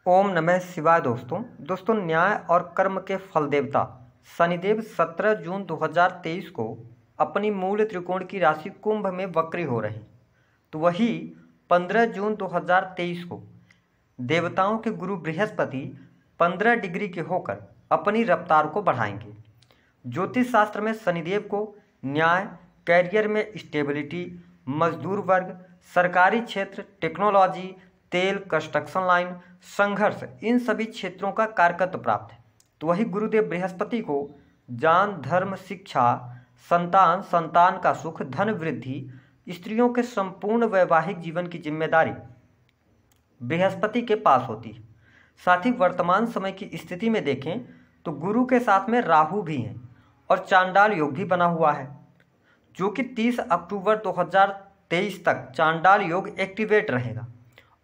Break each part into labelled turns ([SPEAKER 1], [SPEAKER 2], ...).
[SPEAKER 1] ओम नमः शिवाय। दोस्तों न्याय और कर्म के फल देवता शनिदेव 17 जून 2023 को अपनी मूल त्रिकोण की राशि कुंभ में वक्री हो रहे हैं। तो वही 15 जून 2023 को देवताओं के गुरु बृहस्पति 15 डिग्री के होकर अपनी रफ्तार को बढ़ाएंगे। ज्योतिष शास्त्र में शनिदेव को न्याय, कैरियर में स्टेबिलिटी, मजदूर वर्ग, सरकारी क्षेत्र, टेक्नोलॉजी, तेल, कंस्ट्रक्शन लाइन, संघर्ष, इन सभी क्षेत्रों का कारकत्व प्राप्त है। तो वही गुरुदेव बृहस्पति को जान, धर्म, शिक्षा, संतान, संतान का सुख, धन वृद्धि, स्त्रियों के संपूर्ण वैवाहिक जीवन की जिम्मेदारी बृहस्पति के पास होती है। साथ ही वर्तमान समय की स्थिति में देखें तो गुरु के साथ में राहु भी हैं और चांडाल योग भी बना हुआ है, जो कि 30 अक्टूबर 2023 तक चांडाल योग एक्टिवेट रहेगा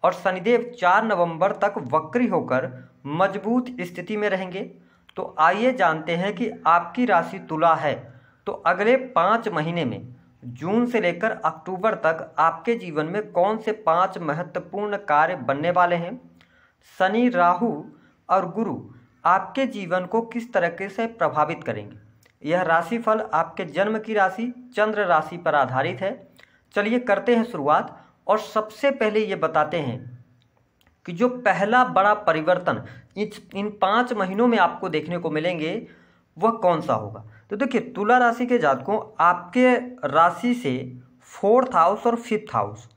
[SPEAKER 1] और शनिदेव 4 नवंबर तक वक्री होकर मजबूत स्थिति में रहेंगे। तो आइए जानते हैं कि आपकी राशि तुला है तो अगले 5 महीने में जून से लेकर अक्टूबर तक आपके जीवन में कौन से 5 महत्वपूर्ण कार्य बनने वाले हैं। शनि, राहु और गुरु आपके जीवन को किस तरीके से प्रभावित करेंगे। यह राशिफल आपके जन्म की राशि चंद्र राशि पर आधारित है। चलिए करते हैं शुरुआत और सबसे पहले ये बताते हैं कि जो पहला बड़ा परिवर्तन इन 5 महीनों में आपको देखने को मिलेंगे वह कौन सा होगा। तो देखिए, तुला राशि के जातकों, आपके राशि से 4th हाउस और 5th हाउस,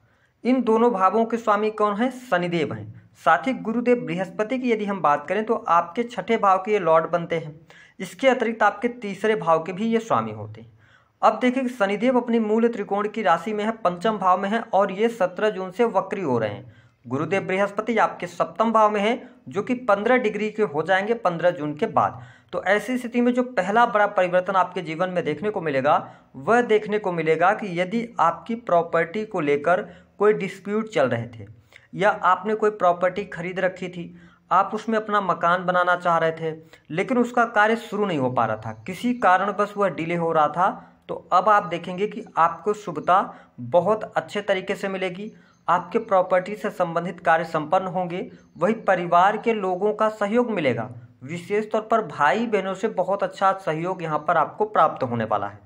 [SPEAKER 1] इन दोनों भावों के स्वामी कौन है? शनिदेव हैं। साथ ही गुरुदेव बृहस्पति की यदि हम बात करें तो आपके 6ठे भाव के ये लॉर्ड बनते हैं। इसके अतिरिक्त आपके 3रे भाव के भी ये स्वामी होते हैं। अब देखिए, शनिदेव अपनी मूल त्रिकोण की राशि में है, 5म भाव में है और ये 17 जून से वक्री हो रहे हैं। गुरुदेव बृहस्पति आपके 7म भाव में है, जो कि 15 डिग्री के हो जाएंगे 15 जून के बाद। तो ऐसी स्थिति में जो पहला बड़ा परिवर्तन आपके जीवन में देखने को मिलेगा वह देखने को मिलेगा कि यदि आपकी प्रॉपर्टी को लेकर कोई डिस्प्यूट चल रहे थे या आपने कोई प्रॉपर्टी खरीद रखी थी, आप उसमें अपना मकान बनाना चाह रहे थे लेकिन उसका कार्य शुरू नहीं हो पा रहा था, किसी कारणवश वह डिले हो रहा था, तो अब आप देखेंगे कि आपको शुभता बहुत अच्छे तरीके से मिलेगी। आपके प्रॉपर्टी से संबंधित कार्य संपन्न होंगे। वही परिवार के लोगों का सहयोग मिलेगा, विशेष तौर पर भाई बहनों से बहुत अच्छा सहयोग यहाँ पर आपको प्राप्त होने वाला है।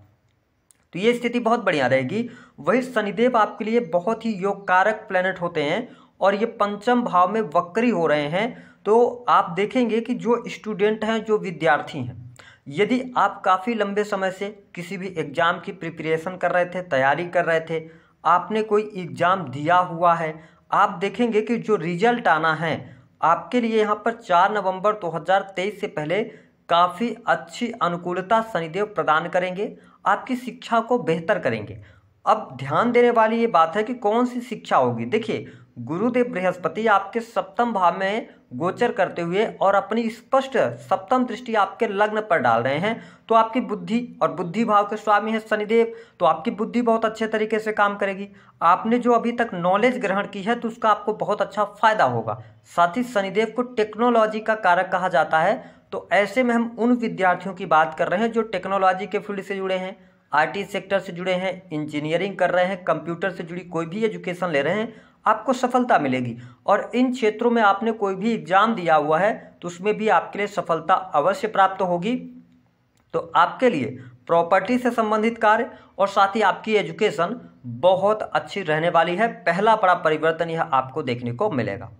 [SPEAKER 1] तो ये स्थिति बहुत बढ़िया रहेगी। वही शनिदेव आपके लिए बहुत ही योग कारक प्लैनेट होते हैं और ये 5म भाव में वक्री हो रहे हैं। तो आप देखेंगे कि जो स्टूडेंट हैं, जो विद्यार्थी हैं, यदि आप काफ़ी लंबे समय से किसी भी एग्ज़ाम की प्रिपरेशन कर रहे थे, तैयारी कर रहे थे, आपने कोई एग्ज़ाम दिया हुआ है, आप देखेंगे कि जो रिजल्ट आना है आपके लिए यहाँ पर 4 नवंबर 2023 से पहले काफ़ी अच्छी अनुकूलता शनिदेव प्रदान करेंगे, आपकी शिक्षा को बेहतर करेंगे। अब ध्यान देने वाली ये बात है कि कौन सी शिक्षा होगी। देखिए, गुरुदेव बृहस्पति आपके 7म भाव में गोचर करते हुए और अपनी स्पष्ट 7म दृष्टि आपके लग्न पर डाल रहे हैं, तो आपकी बुद्धि और बुद्धि भाव के स्वामी है शनिदेव, तो आपकी बुद्धि बहुत अच्छे तरीके से काम करेगी। आपने जो अभी तक नॉलेज ग्रहण की है तो उसका आपको बहुत अच्छा फायदा होगा। साथ ही शनिदेव को टेक्नोलॉजी का कारक कहा जाता है, तो ऐसे में हम उन विद्यार्थियों की बात कर रहे हैं जो टेक्नोलॉजी के फील्ड से जुड़े हैं, IT सेक्टर से जुड़े हैं, इंजीनियरिंग कर रहे हैं, कंप्यूटर से जुड़ी कोई भी एजुकेशन ले रहे हैं, आपको सफलता मिलेगी। और इन क्षेत्रों में आपने कोई भी एग्जाम दिया हुआ है तो उसमें भी आपके लिए सफलता अवश्य प्राप्त होगी। तो आपके लिए प्रॉपर्टी से संबंधित कार्य और साथ ही आपकी एजुकेशन बहुत अच्छी रहने वाली है। पहला बड़ा परिवर्तन यह आपको देखने को मिलेगा।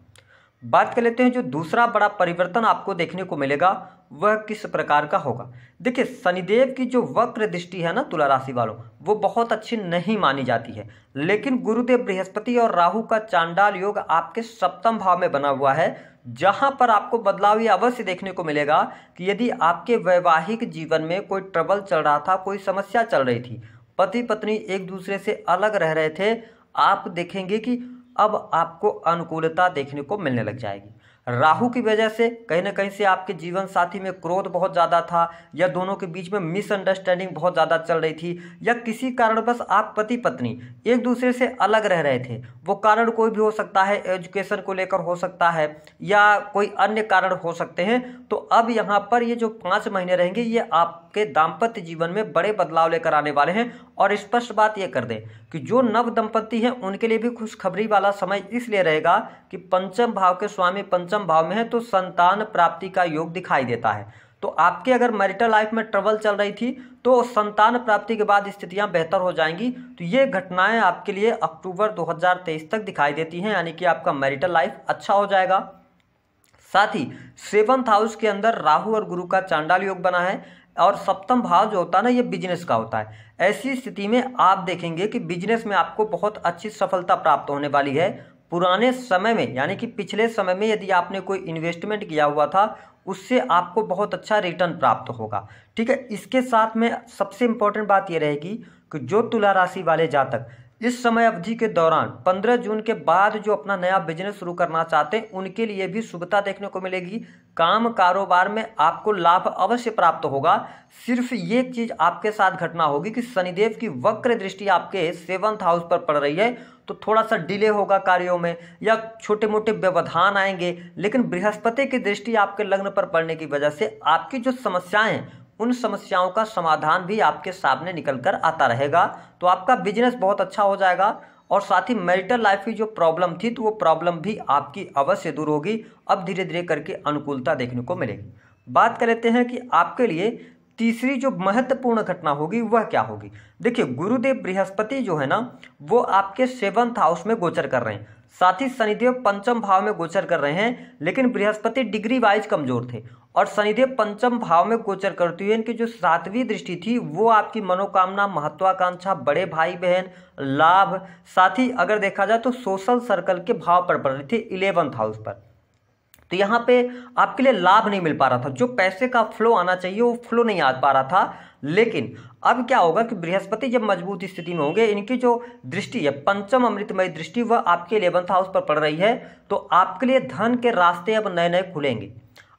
[SPEAKER 1] बात कर लेते हैं जो दूसरा बड़ा परिवर्तन आपको देखने को मिलेगा वह किस प्रकार का होगा। देखिए, शनिदेव की जो वक्र दृष्टि है ना तुला राशि वालों, वो बहुत अच्छी नहीं मानी जाती है, लेकिन गुरुदेव बृहस्पति और राहु का चांडाल योग आपके 7म भाव में बना हुआ है, जहां पर आपको बदलाव ये अवश्य देखने को मिलेगा कि यदि आपके वैवाहिक जीवन में कोई ट्रबल चल रहा था, कोई समस्या चल रही थी, पति पत्नी एक दूसरे से अलग रह रहे थे, आप देखेंगे कि अब आपको अनुकूलता देखने को मिलने लग जाएगी। राहु की वजह से कहीं ना कहीं से आपके जीवन साथी में क्रोध बहुत ज़्यादा था या दोनों के बीच में मिसअंडरस्टैंडिंग बहुत ज़्यादा चल रही थी या किसी कारणवश आप पति पत्नी एक दूसरे से अलग रह रहे थे। वो कारण कोई भी हो सकता है, एजुकेशन को लेकर हो सकता है या कोई अन्य कारण हो सकते हैं। तो अब यहाँ पर ये जो 5 महीने रहेंगे ये आपके दाम्पत्य जीवन में बड़े बदलाव लेकर आने वाले हैं। और स्पष्ट बात ये कर दें कि जो नव दंपति हैं उनके लिए भी खुशखबरी वाला समय इसलिए रहेगा कि पंचम भाव के स्वामी पंचम पंचम भाव में है तो संतान प्राप्ति का योग दिखाई देता है। तो आपके अगर मैरिटल लाइफ में ट्रबल चल रही थी तो संतान प्राप्ति के बाद स्थितियां बेहतर हो जाएंगी। तो ये घटनाएं आपके लिए अक्टूबर 2023 तक दिखाई देती हैं, यानी कि आपका मैरिटल लाइफ अच्छा हो जाएगा। साथ ही 7th हाउस के अंदर राहु और गुरु का चांडाल योग बना है और सप्तम भाव जो होता है ना, ये बिजनेस का होता है। ऐसी स्थिति में आप देखेंगे कि बिजनेस में आपको बहुत अच्छी सफलता प्राप्त होने वाली है। पुराने समय में यानी कि पिछले समय में यदि आपने कोई इन्वेस्टमेंट किया हुआ था उससे आपको बहुत अच्छा रिटर्न प्राप्त होगा। ठीक है, इसके साथ में सबसे इंपॉर्टेंट बात यह रहेगी कि जो तुला राशि वाले जातक इस समय अवधि के दौरान 15 जून के बाद जो अपना नया बिजनेस शुरू करना चाहते हैं उनके लिए भी शुभता देखने को मिलेगी। काम कारोबार में आपको लाभ अवश्य प्राप्त होगा। सिर्फ ये चीज आपके साथ घटना होगी कि शनिदेव की वक्र दृष्टि आपके 7th हाउस पर पड़ रही है, तो थोड़ा सा डिले होगा कार्यों में या छोटे मोटे व्यवधान आएंगे। लेकिन बृहस्पति की दृष्टि आपके लग्न पर पड़ने की वजह से आपकी जो समस्याएं हैं उन समस्याओं का समाधान भी आपके सामने निकल कर आता रहेगा। तो आपका बिजनेस बहुत अच्छा हो जाएगा और साथ ही मैरिटल लाइफ की जो प्रॉब्लम थी तो वो प्रॉब्लम भी आपकी अवश्य दूर होगी। अब धीरे धीरे करके अनुकूलता देखने को मिलेगी। बात कर लेते हैं कि आपके लिए तीसरी जो महत्वपूर्ण घटना होगी वह क्या होगी। देखिए, गुरुदेव बृहस्पति जो है ना वो आपके 7th हाउस में गोचर कर रहे हैं, साथ ही शनिदेव पंचम भाव में गोचर कर रहे हैं। लेकिन बृहस्पति डिग्री वाइज कमजोर थे और शनिदेव पंचम भाव में गोचर करते हुए इनकी जो 7वीं दृष्टि थी वो आपकी मनोकामना, महत्वाकांक्षा, बड़े भाई बहन, लाभ, साथ ही अगर देखा जाए तो सोशल सर्कल के भाव पर पड़ रही थी 11th हाउस पर। तो यहाँ पे आपके लिए लाभ नहीं मिल पा रहा था, जो पैसे का फ्लो आना चाहिए वो फ्लो नहीं आ पा रहा था। लेकिन अब क्या होगा कि बृहस्पति जब मजबूत स्थिति में होंगे, इनकी जो दृष्टि है पंचम अमृतमय दृष्टि वह आपके 11th हाउस पर पड़ रही है, तो आपके लिए धन के रास्ते अब नए नए खुलेंगे।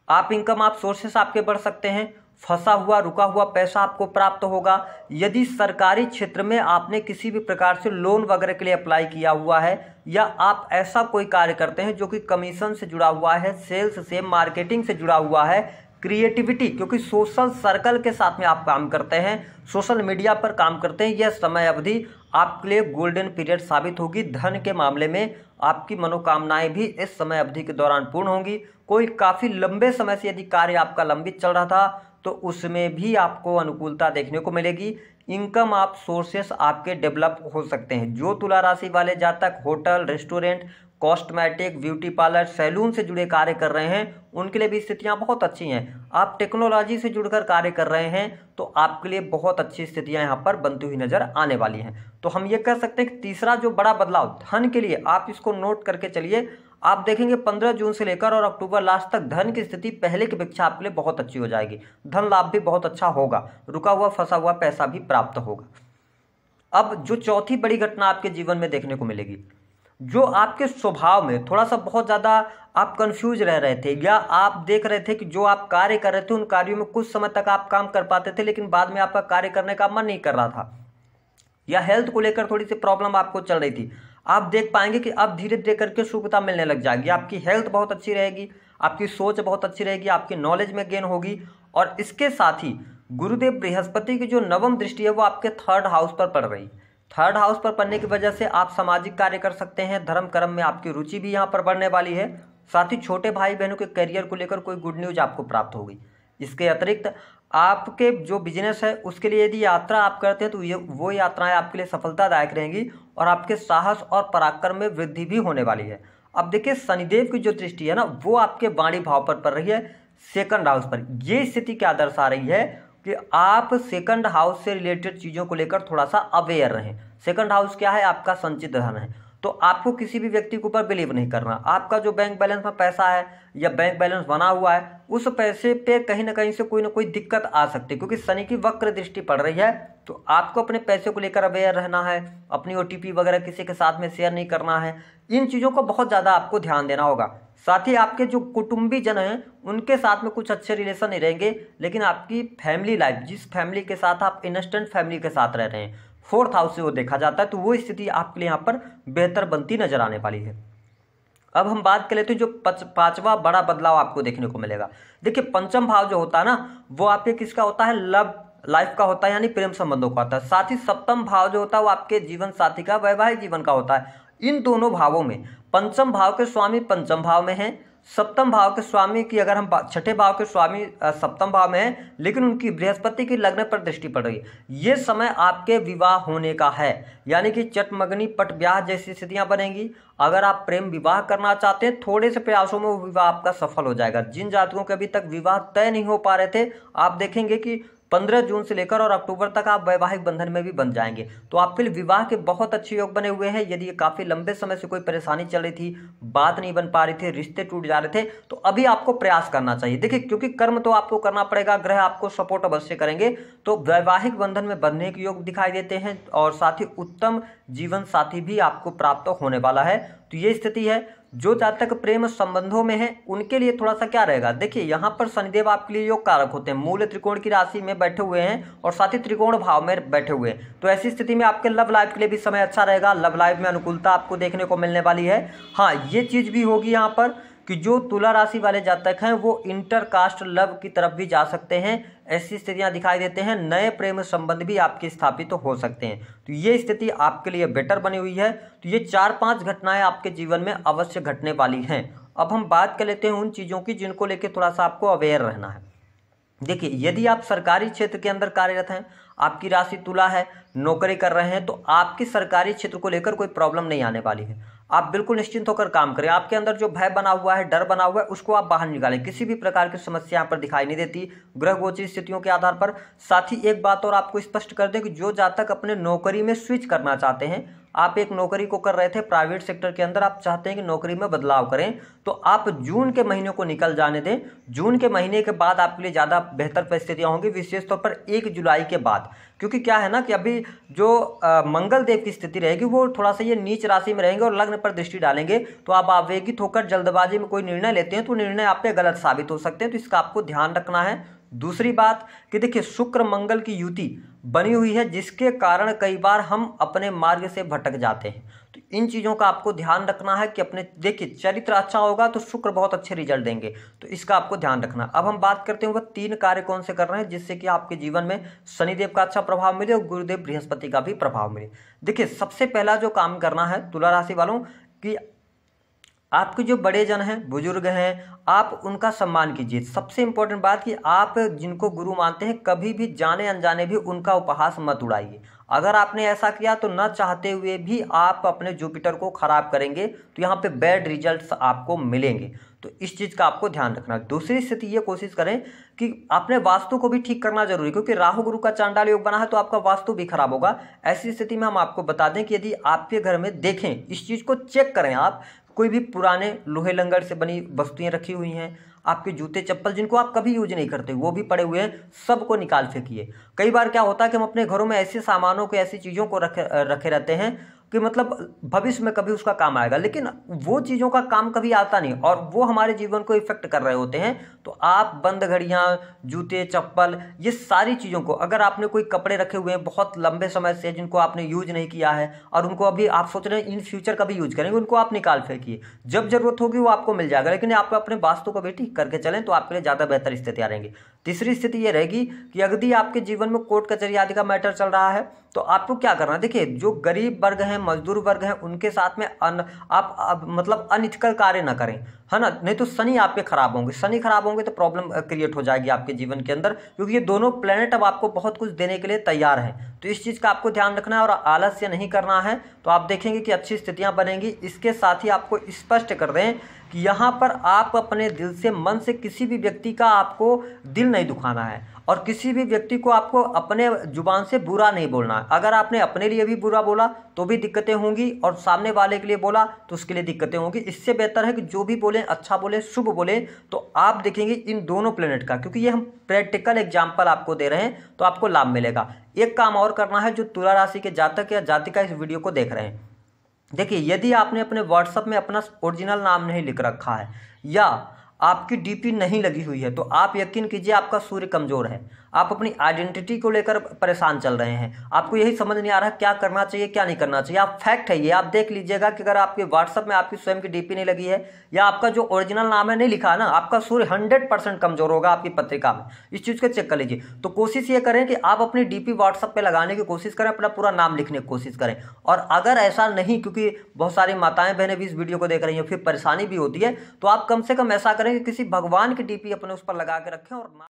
[SPEAKER 1] आप इनकम आप सोर्सेस आपके बढ़ सकते हैं, फंसा हुआ रुका हुआ पैसा आपको प्राप्त होगा। यदि सरकारी क्षेत्र में आपने किसी भी प्रकार से लोन वगैरह के लिए अप्लाई किया हुआ है या आप ऐसा कोई कार्य करते हैं जो कि कमीशन से जुड़ा हुआ है, सेल्स से, मार्केटिंग से जुड़ा हुआ है, क्रिएटिविटी, क्योंकि सोशल सर्कल के साथ में आप काम करते हैं, सोशल मीडिया पर काम करते हैं, यह समय अवधि आपके लिए गोल्डन पीरियड साबित होगी। धन के मामले में आपकी मनोकामनाएं भी इस समय अवधि के दौरान पूर्ण होंगी। कोई काफ़ी लंबे समय से यदि कार्य आपका लंबित चल रहा था तो उसमें भी आपको अनुकूलता देखने को मिलेगी। इनकम आप सोर्सेस आपके डेवलप हो सकते हैं। जो तुला राशि वाले जातक hotel, restaurant, cosmetic, beauty parlour, salon से जुड़े कार्य कर रहे हैं उनके लिए भी स्थितियां बहुत अच्छी हैं। आप टेक्नोलॉजी से जुड़कर कार्य कर रहे हैं तो आपके लिए बहुत अच्छी स्थितियां यहां पर बनती हुई नजर आने वाली हैं। तो हम ये कह सकते हैं कि तीसरा जो बड़ा बदलाव धन के लिए, आप इसको नोट करके चलिए। आप देखेंगे 15 जून से लेकर और अक्टूबर लास्ट तक धन की स्थिति पहले की अपेक्षा आपके लिए बहुत अच्छी हो जाएगी। धन लाभ भी बहुत अच्छा होगा, रुका हुआ फंसा हुआ पैसा भी प्राप्त होगा। अब जो चौथी बड़ी घटना आपके जीवन में देखने को मिलेगी, जो आपके स्वभाव में थोड़ा सा बहुत ज़्यादा आप कंफ्यूज रह रहे थे या आप देख रहे थे कि जो आप कार्य कर रहे थे उन कार्यों में कुछ समय तक आप काम कर पाते थे लेकिन बाद में आपका कार्य करने का मन नहीं कर रहा था, या हेल्थ को लेकर थोड़ी सी प्रॉब्लम आपको चल रही थी, आप देख पाएंगे कि अब धीरे धीरे करके शुभता मिलने लग जाएगी। आपकी हेल्थ बहुत अच्छी रहेगी, आपकी सोच बहुत अच्छी रहेगी, आपकी नॉलेज में गेन होगी। और इसके साथ ही गुरुदेव बृहस्पति की जो 9वीं दृष्टि है वो आपके 3rd हाउस पर पड़ रही। 3rd हाउस पर पड़ने की वजह से आप सामाजिक कार्य कर सकते हैं, धर्म कर्म में आपकी रुचि भी यहाँ पर बढ़ने वाली है। साथ ही छोटे भाई बहनों के करियर को लेकर कोई गुड न्यूज आपको प्राप्त होगी। इसके अतिरिक्त आपके जो बिजनेस है उसके लिए यदि यात्रा आप करते हैं तो वो यात्राएं आपके लिए सफलतादायक रहेंगी और आपके साहस और पराक्रम में वृद्धि भी होने वाली है। अब देखिए, शनिदेव की जो दृष्टि है ना वो आपके वाणी भाव पर पड़ रही है 2nd हाउस पर। ये स्थिति क्या दर्शा रही है कि आप 2nd हाउस से रिलेटेड चीज़ों को लेकर थोड़ा सा अवेयर रहें। 2nd हाउस क्या है? आपका संचित धन है। तो आपको किसी भी व्यक्ति के ऊपर बिलीव नहीं करना। आपका जो बैंक बैलेंस में पैसा है या बैंक बैलेंस बना हुआ है उस पैसे पे कहीं ना कहीं से कोई ना कोई दिक्कत आ सकती है, क्योंकि शनि की वक्र दृष्टि पड़ रही है। तो आपको अपने पैसे को लेकर अवेयर रहना है, अपनी OTP वगैरह किसी के साथ में शेयर नहीं करना है। इन चीज़ों को बहुत ज़्यादा आपको ध्यान देना होगा। साथ ही आपके जो कुटुंबी जन हैं उनके साथ में कुछ अच्छे रिलेशन नहीं रहेंगे, लेकिन आपकी फैमिली लाइफ, जिस फैमिली के साथ आप इंस्टेंट फैमिली के साथ रह रहे हैं, 4th हाउस से वो देखा जाता है, तो वो स्थिति आपके लिए यहाँ पर बेहतर बनती नजर आने वाली है। अब हम बात कर लेते हैं जो 5वां बड़ा बदलाव आपको देखने को मिलेगा। देखिए, पंचम भाव जो होता है ना वो आपके किसका होता है? लव लाइफ का होता है, यानी प्रेम संबंधों का होता है। साथ ही 7वां भाव जो होता है वो आपके जीवन साथी का, वैवाहिक जीवन का होता है। इन दोनों भावों में पंचम भाव के स्वामी पंचम भाव में हैं, सप्तम भाव के स्वामी की, अगर हम छठे भाव के स्वामी सप्तम भाव में है, लेकिन उनकी बृहस्पति की लग्न पर दृष्टि पड़ रही है, ये समय आपके विवाह होने का है, यानी कि चटमगनी पट ब्याह जैसी स्थितियां बनेंगी। अगर आप प्रेम विवाह करना चाहते हैं, थोड़े से प्रयासों में वो विवाह आपका सफल हो जाएगा। जिन जातकों के अभी तक विवाह तय नहीं हो पा रहे थे, आप देखेंगे कि 15 जून से लेकर और अक्टूबर तक आप वैवाहिक बंधन में भी बन जाएंगे। तो आपके लिए विवाह के बहुत अच्छे योग बने हुए हैं। यदि काफ़ी लंबे समय से कोई परेशानी चल रही थी, बात नहीं बन पा रही थी, रिश्ते टूट जा रहे थे, तो अभी आपको प्रयास करना चाहिए। देखिए, क्योंकि कर्म तो आपको करना पड़ेगा, ग्रह आपको सपोर्ट अवश्य करेंगे, तो वैवाहिक बंधन में बंधने के योग दिखाई देते हैं और साथ ही उत्तम जीवन साथी भी आपको प्राप्त होने वाला है। तो ये स्थिति है। जो जातक प्रेम संबंधों में है, उनके लिए थोड़ा सा क्या रहेगा, देखिए यहाँ पर शनिदेव आपके लिए योग कारक होते हैं, मूल त्रिकोण की राशि में बैठे हुए हैं और साथ ही त्रिकोण भाव में बैठे हुए हैं। तो ऐसी स्थिति में आपके लव लाइफ के लिए भी समय अच्छा रहेगा। लव लाइफ में अनुकूलता आपको देखने को मिलने वाली है। हाँ, ये चीज़ भी होगी यहाँ पर कि जो तुला राशि वाले जातक हैं वो इंटरकास्ट लव की तरफ भी जा सकते हैं। ऐसी स्थितियां दिखाई देते हैं। नए प्रेम संबंध भी आपके स्थापित तो हो सकते हैं। तो ये स्थिति आपके लिए बेटर बनी हुई है। तो ये 4-5 घटनाएं आपके जीवन में अवश्य घटने वाली हैं। अब हम बात कर लेते हैं उन चीज़ों की जिनको लेकर थोड़ा सा आपको अवेयर रहना है। देखिए, यदि आप सरकारी क्षेत्र के अंदर कार्यरत हैं, आपकी राशि तुला है, नौकरी कर रहे हैं, तो आपकी सरकारी क्षेत्र को लेकर कोई प्रॉब्लम नहीं आने वाली है। आप बिल्कुल निश्चिंत होकर काम करें। आपके अंदर जो भय बना हुआ है, डर बना हुआ है, उसको आप बाहर निकालें। किसी भी प्रकार की समस्या यहाँ पर दिखाई नहीं देती ग्रह गोचर स्थितियों के आधार पर। साथ ही एक बात और आपको स्पष्ट कर दें कि जो जातक अपने नौकरी में स्विच करना चाहते हैं, आप एक नौकरी को कर रहे थे प्राइवेट सेक्टर के अंदर, आप चाहते हैं कि नौकरी में बदलाव करें, तो आप जून के महीने को निकल जाने दें। जून के महीने के बाद आपके लिए ज़्यादा बेहतर परिस्थितियां होंगी, विशेष तौर पर 1 जुलाई के बाद। क्योंकि क्या है ना कि अभी जो मंगल देव की स्थिति रहेगी वो थोड़ा सा ये नीच राशि में रहेंगे और लग्न पर दृष्टि डालेंगे, तो आप आवेगित होकर जल्दबाजी में कोई निर्णय लेते हैं तो निर्णय आप पे गलत साबित हो सकते हैं। तो इसका आपको ध्यान रखना है। दूसरी बात कि देखिए, शुक्र मंगल की युति बनी हुई है, जिसके कारण कई बार हम अपने मार्ग से भटक जाते हैं। तो इन चीज़ों का आपको ध्यान रखना है कि अपने, देखिए, चरित्र अच्छा होगा तो शुक्र बहुत अच्छे रिजल्ट देंगे, तो इसका आपको ध्यान रखना। अब हम बात करते हैं वह 3 कार्य कौन से कर रहे हैं जिससे कि आपके जीवन में शनिदेव का अच्छा प्रभाव मिले और गुरुदेव बृहस्पति का भी प्रभाव मिले। देखिए, सबसे पहला जो काम करना है तुला राशि वालों कि आपके जो बड़े जन हैं, बुजुर्ग हैं, आप उनका सम्मान कीजिए। सबसे इंपॉर्टेंट बात कि आप जिनको गुरु मानते हैं, कभी भी जाने अनजाने भी उनका उपहास मत उड़ाइए। अगर आपने ऐसा किया तो न चाहते हुए भी आप अपने जुपिटर को खराब करेंगे, तो यहाँ पे बैड रिजल्ट्स आपको मिलेंगे। तो इस चीज़ का आपको ध्यान रखना। दूसरी स्थिति ये कोशिश करें कि अपने वास्तु को भी ठीक करना जरूरी है, क्योंकि राहु गुरु का चांडाल योग बना है तो आपका वास्तु भी खराब होगा। ऐसी स्थिति में हम आपको बता दें कि यदि आपके घर में देखें, इस चीज़ को चेक करें, आप कोई भी पुराने लोहे लंगर से बनी वस्तुएं रखी हुई हैं, आपके जूते चप्पल जिनको आप कभी यूज नहीं करते वो भी पड़े हुए हैं, सबको निकाल फेंकिए। कई बार क्या होता है कि हम अपने घरों में ऐसे सामानों को, ऐसी चीज़ों को रखे रहते हैं कि मतलब भविष्य में कभी उसका काम आएगा, लेकिन वो चीज़ों का काम कभी आता नहीं और वो हमारे जीवन को इफेक्ट कर रहे होते हैं। तो आप बंद घड़ियाँ, जूते चप्पल, ये सारी चीज़ों को, अगर आपने कोई कपड़े रखे हुए हैं बहुत लंबे समय से जिनको आपने यूज नहीं किया है और उनको अभी आप सोच रहे हैं इन फ्यूचर कभी यूज करेंगे, उनको आप निकाल फेंकिए। जब जरूरत होगी वो आपको मिल जाएगा, लेकिन आप अपने वास्तु को भी ठीक करके चलें तो आपके लिए ज़्यादा बेहतर स्थितियाँ रहेंगी। तीसरी स्थिति ये रहेगी कि यदि आपके जीवन में कोर्ट कचहरी आदि का मैटर चल रहा है तो आपको क्या करना है। देखिए, जो गरीब वर्ग हैं, मजदूर वर्ग हैं, उनके साथ में आप मतलब अनइथिकल कार्य ना करें, है ना, नहीं तो शनि आपके खराब होंगे। शनि खराब होंगे तो प्रॉब्लम क्रिएट हो जाएगी आपके जीवन के अंदर, क्योंकि ये दोनों प्लेनेट अब आपको बहुत कुछ देने के लिए तैयार हैं। तो इस चीज़ का आपको ध्यान रखना है और आलस्य नहीं करना है, तो आप देखेंगे कि अच्छी स्थितियां बनेंगी। इसके साथ ही आपको स्पष्ट कर दें कि यहाँ पर आप अपने दिल से, मन से किसी भी व्यक्ति का आपको दिल नहीं दुखाना है और किसी भी व्यक्ति को आपको अपने जुबान से बुरा नहीं बोलना है। अगर आपने अपने लिए भी बुरा बोला तो भी दिक्कतें होंगी और सामने वाले के लिए बोला तो उसके लिए दिक्कतें होंगी। इससे बेहतर है कि जो भी बोले अच्छा बोले, शुभ बोले। तो आप देखेंगे इन दोनों प्लेनेट का, क्योंकि ये हम प्रैक्टिकल एग्जाम्पल आपको दे रहे हैं तो आपको लाभ मिलेगा। एक काम और करना है, जो तुला राशि के जातक या जातिका इस वीडियो को देख रहे हैं, देखिए, यदि आपने अपने व्हाट्सएप में अपना ओरिजिनल नाम नहीं लिख रखा है या आपकी डीपी नहीं लगी हुई है तो आप यकीन कीजिए आपका सूर्य कमजोर है। आप अपनी आइडेंटिटी को लेकर परेशान चल रहे हैं, आपको यही समझ नहीं आ रहा क्या करना चाहिए क्या नहीं करना चाहिए। आप फैक्ट है ये, आप देख लीजिएगा कि अगर आपके व्हाट्सएप में आपकी स्वयं की डीपी नहीं लगी है या आपका जो ओरिजिनल नाम है नहीं लिखा है ना, आपका सूर्य 100% कमजोर होगा आपकी पत्रिका में। इस चीज़ को चेक कर लीजिए। तो कोशिश ये करें कि आप अपनी डीपी व्हाट्सएप पे लगाने की कोशिश करें, अपना पूरा नाम लिखने की कोशिश करें। और अगर ऐसा नहीं, क्योंकि बहुत सारी माताएं बहनें भी इस वीडियो को देख रही हैं, फिर परेशानी भी होती है, तो आप कम से कम ऐसा करें कि किसी भगवान की डीपी अपने उस पर लगा के रखें और